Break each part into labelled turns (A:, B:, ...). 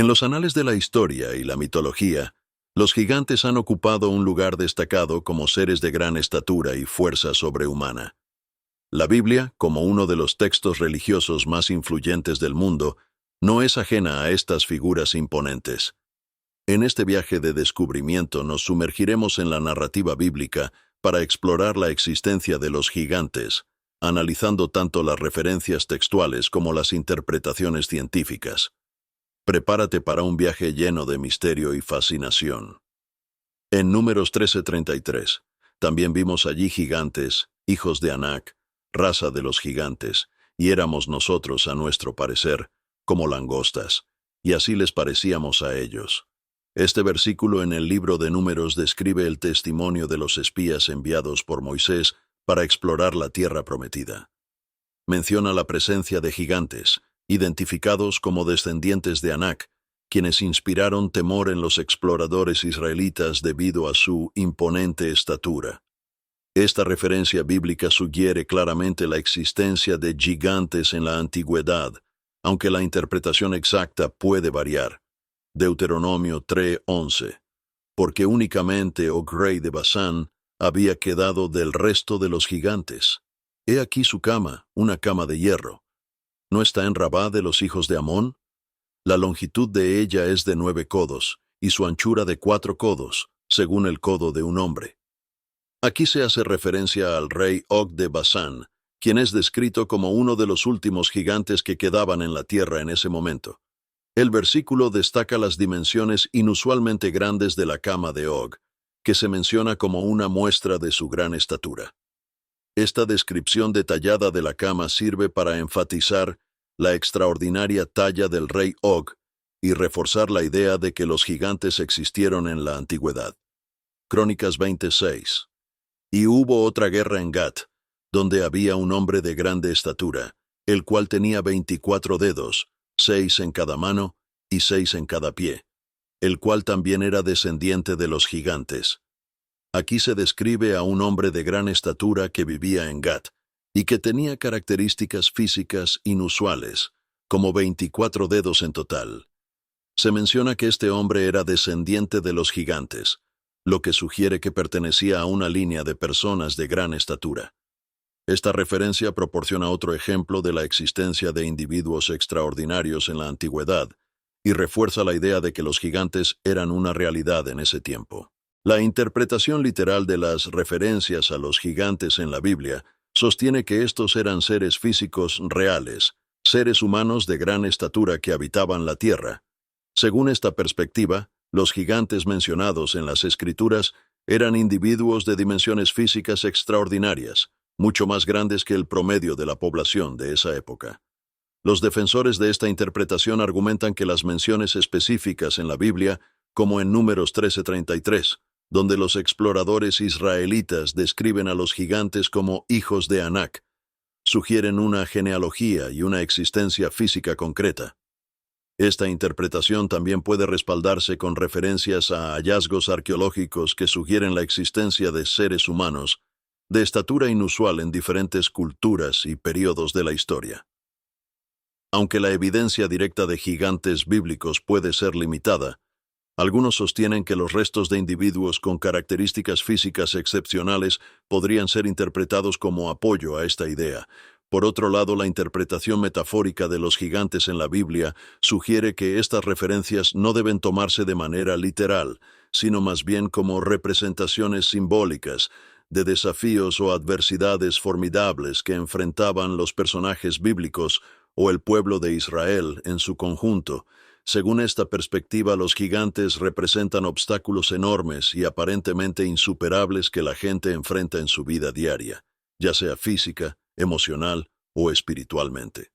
A: En los anales de la historia y la mitología, los gigantes han ocupado un lugar destacado como seres de gran estatura y fuerza sobrehumana. La Biblia, como uno de los textos religiosos más influyentes del mundo, no es ajena a estas figuras imponentes. En este viaje de descubrimiento nos sumergiremos en la narrativa bíblica para explorar la existencia de los gigantes, analizando tanto las referencias textuales como las interpretaciones científicas. Prepárate para un viaje lleno de misterio y fascinación. En Números 13:33, también vimos allí gigantes, hijos de Anac, raza de los gigantes, y éramos nosotros, a nuestro parecer, como langostas, y así les parecíamos a ellos. Este versículo en el libro de Números describe el testimonio de los espías enviados por Moisés para explorar la tierra prometida. Menciona la presencia de gigantes, identificados como descendientes de Anac, quienes inspiraron temor en los exploradores israelitas debido a su imponente estatura. Esta referencia bíblica sugiere claramente la existencia de gigantes en la antigüedad, aunque la interpretación exacta puede variar. Deuteronomio 3:11, porque únicamente Og rey de Basán había quedado del resto de los gigantes. He aquí su cama, una cama de hierro. ¿No está en Rabá de los hijos de Amón? La longitud de ella es de 9 codos, y su anchura de 4 codos, según el codo de un hombre. Aquí se hace referencia al rey Og de Basán, quien es descrito como uno de los últimos gigantes que quedaban en la tierra en ese momento. El versículo destaca las dimensiones inusualmente grandes de la cama de Og, que se menciona como una muestra de su gran estatura. Esta descripción detallada de la cama sirve para enfatizar la extraordinaria talla del rey Og y reforzar la idea de que los gigantes existieron en la antigüedad. Crónicas 26. Y hubo otra guerra en Gat, donde había un hombre de grande estatura, el cual tenía 24 dedos, 6 en cada mano y 6 en cada pie, el cual también era descendiente de los gigantes. Aquí se describe a un hombre de gran estatura que vivía en Gat y que tenía características físicas inusuales, como 24 dedos en total. Se menciona que este hombre era descendiente de los gigantes, lo que sugiere que pertenecía a una línea de personas de gran estatura. Esta referencia proporciona otro ejemplo de la existencia de individuos extraordinarios en la antigüedad y refuerza la idea de que los gigantes eran una realidad en ese tiempo. La interpretación literal de las referencias a los gigantes en la Biblia sostiene que estos eran seres físicos reales, seres humanos de gran estatura que habitaban la tierra. Según esta perspectiva, los gigantes mencionados en las Escrituras eran individuos de dimensiones físicas extraordinarias, mucho más grandes que el promedio de la población de esa época. Los defensores de esta interpretación argumentan que las menciones específicas en la Biblia, como en Números 13:33, donde los exploradores israelitas describen a los gigantes como hijos de Anac, sugieren una genealogía y una existencia física concreta. Esta interpretación también puede respaldarse con referencias a hallazgos arqueológicos que sugieren la existencia de seres humanos de estatura inusual en diferentes culturas y periodos de la historia. Aunque la evidencia directa de gigantes bíblicos puede ser limitada, algunos sostienen que los restos de individuos con características físicas excepcionales podrían ser interpretados como apoyo a esta idea. Por otro lado, la interpretación metafórica de los gigantes en la Biblia sugiere que estas referencias no deben tomarse de manera literal, sino más bien como representaciones simbólicas de desafíos o adversidades formidables que enfrentaban los personajes bíblicos o el pueblo de Israel en su conjunto. Según esta perspectiva, los gigantes representan obstáculos enormes y aparentemente insuperables que la gente enfrenta en su vida diaria, ya sea física, emocional o espiritualmente.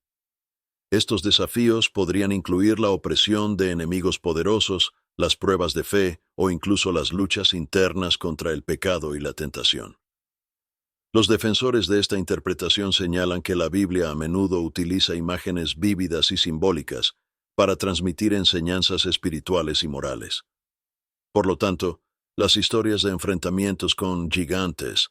A: Estos desafíos podrían incluir la opresión de enemigos poderosos, las pruebas de fe o incluso las luchas internas contra el pecado y la tentación. Los defensores de esta interpretación señalan que la Biblia a menudo utiliza imágenes vívidas y simbólicas para transmitir enseñanzas espirituales y morales. Por lo tanto, las historias de enfrentamientos con gigantes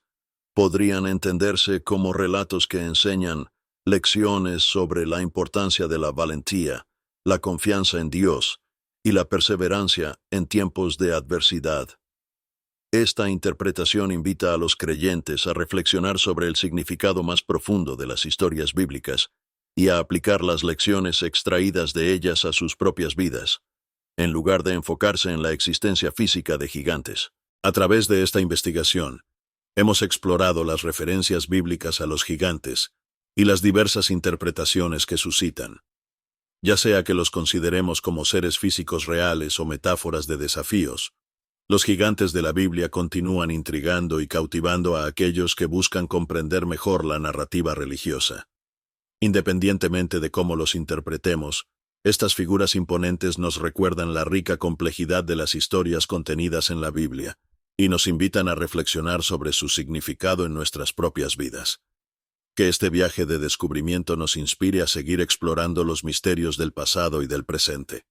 A: podrían entenderse como relatos que enseñan lecciones sobre la importancia de la valentía, la confianza en Dios y la perseverancia en tiempos de adversidad. Esta interpretación invita a los creyentes a reflexionar sobre el significado más profundo de las historias bíblicas y a aplicar las lecciones extraídas de ellas a sus propias vidas, en lugar de enfocarse en la existencia física de gigantes. A través de esta investigación, hemos explorado las referencias bíblicas a los gigantes y las diversas interpretaciones que suscitan. Ya sea que los consideremos como seres físicos reales o metáforas de desafíos, los gigantes de la Biblia continúan intrigando y cautivando a aquellos que buscan comprender mejor la narrativa religiosa. Independientemente de cómo los interpretemos, estas figuras imponentes nos recuerdan la rica complejidad de las historias contenidas en la Biblia y nos invitan a reflexionar sobre su significado en nuestras propias vidas. Que este viaje de descubrimiento nos inspire a seguir explorando los misterios del pasado y del presente.